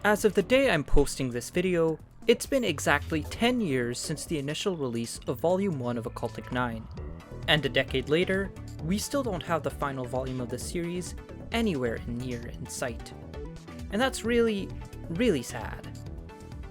As of the day I'm posting this video, it's been exactly 10 years since the initial release of Volume 1 of Occultic 9, and a decade later, we still don't have the final volume of the series anywhere near in sight. And that's really sad.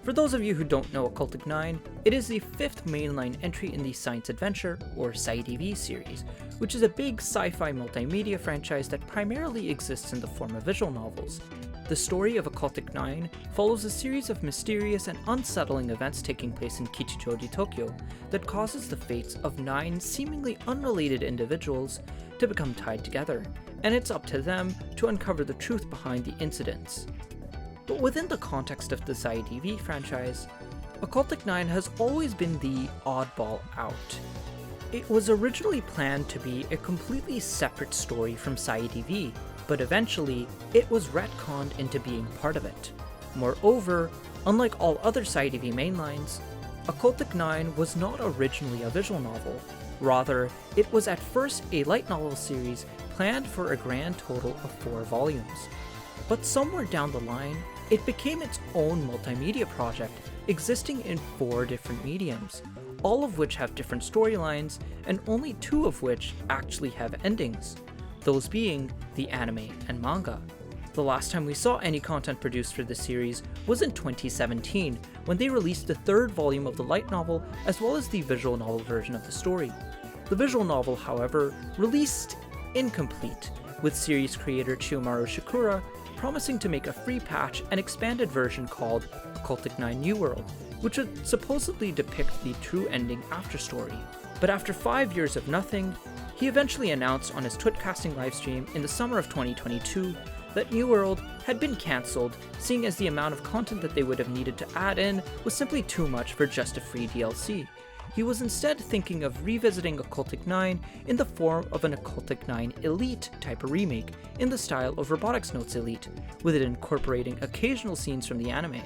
For those of you who don't know Occultic 9, it is the 5th mainline entry in the Science Adventure, or SciADV series, which is a big sci-fi multimedia franchise that primarily exists in the form of visual novels. The story of Occultic 9 follows a series of mysterious and unsettling events taking place in Kichijoji, Tokyo, that causes the fates of 9 seemingly unrelated individuals to become tied together, and it's up to them to uncover the truth behind the incidents. But within the context of the SciADV franchise, Occultic 9 has always been the oddball out. It was originally planned to be a completely separate story from SciADV, but eventually, it was retconned into being part of it. Moreover, unlike all other SciADV mainlines, Occultic 9 was not originally a visual novel. Rather, it was at first a light novel series planned for a grand total of 4 volumes. But somewhere down the line, it became its own multimedia project, existing in 4 different mediums, all of which have different storylines, and only 2 of which actually have endings. Those being the anime and manga. The last time we saw any content produced for this series was in 2017, when they released the 3rd volume of the light novel as well as the visual novel version of the story. The visual novel, however, released incomplete, with series creator Chiyomaru Shikura promising to make a free patch and expanded version called Occultic 9 New World, which would supposedly depict the true ending after story. But after 5 years of nothing, he eventually announced on his Twitcasting livestream in the summer of 2022 that New World had been cancelled, seeing as the amount of content that they would have needed to add in was simply too much for just a free DLC. He was instead thinking of revisiting Occultic 9 in the form of an Occultic 9 Elite type of remake, in the style of Robotics Notes Elite, with it incorporating occasional scenes from the anime.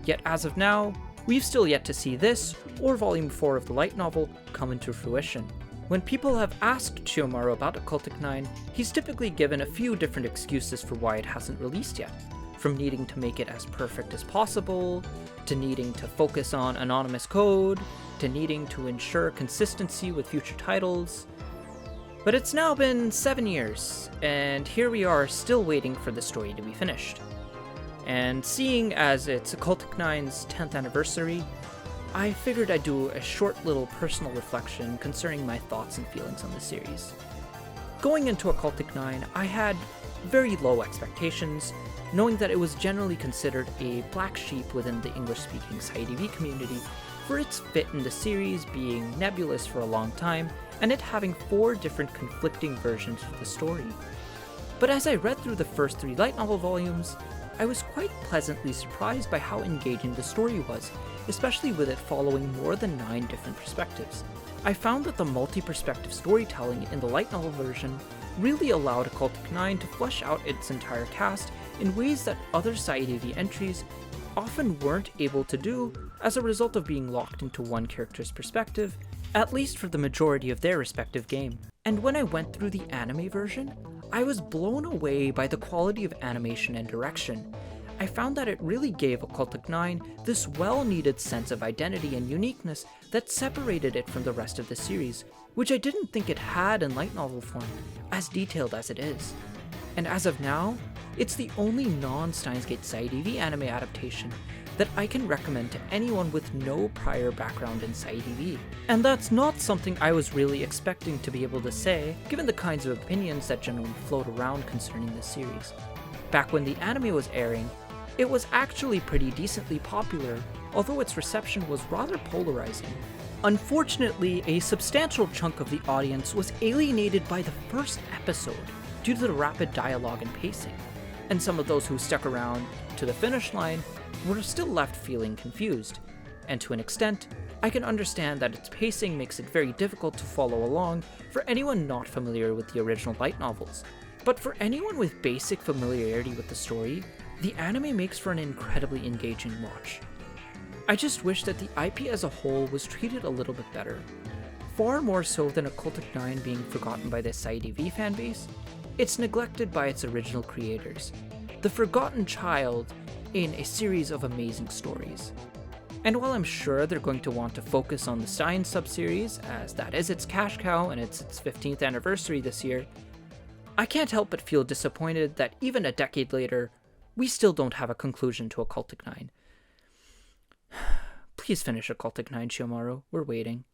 Yet as of now, we've still yet to see this, or Volume 4 of the light novel, come into fruition. When people have asked Chiyomaru about Occultic 9, he's typically given a few different excuses for why it hasn't released yet, from needing to make it as perfect as possible, to needing to focus on anonymous code, to needing to ensure consistency with future titles. But it's now been 7 years, and here we are still waiting for the story to be finished. And seeing as it's Occultic 9's 10th anniversary, I figured I'd do a short little personal reflection concerning my thoughts and feelings on the series. Going into Occultic 9, I had very low expectations, knowing that it was generally considered a black sheep within the English-speaking SciADV community for its fit in the series being nebulous for a long time, and it having 4 different conflicting versions of the story. But as I read through the first 3 light novel volumes, I was quite pleasantly surprised by how engaging the story was, especially with it following more than 9 different perspectives. I found that the multi-perspective storytelling in the light novel version really allowed Occultic 9 to flesh out its entire cast in ways that other SciADV entries often weren't able to do as a result of being locked into one character's perspective, at least for the majority of their respective game. And when I went through the anime version, I was blown away by the quality of animation and direction. I found that it really gave Occultic 9 this well-needed sense of identity and uniqueness that separated it from the rest of the series, which I didn't think it had in light novel form, as detailed as it is. And as of now, it's the only non-Steins Gate SciADV anime adaptation that I can recommend to anyone with no prior background in SciADV. And that's not something I was really expecting to be able to say, given the kinds of opinions that generally float around concerning this series. Back when the anime was airing, it was actually pretty decently popular, although its reception was rather polarizing. Unfortunately, a substantial chunk of the audience was alienated by the first episode due to the rapid dialogue and pacing, and some of those who stuck around to the finish line were still left feeling confused. And to an extent, I can understand that its pacing makes it very difficult to follow along for anyone not familiar with the original light novels. But for anyone with basic familiarity with the story, the anime makes for an incredibly engaging watch. I just wish that the IP as a whole was treated a little bit better. Far more so than Occultic 9 being forgotten by the SciADV fanbase, it's neglected by its original creators. The forgotten child in a series of amazing stories. And while I'm sure they're going to want to focus on the Stein subseries, as that is its cash cow and it's its 15th anniversary this year, I can't help but feel disappointed that even a decade later, we still don't have a conclusion to Occultic 9. Please finish Occultic 9, Shiomaru. We're waiting.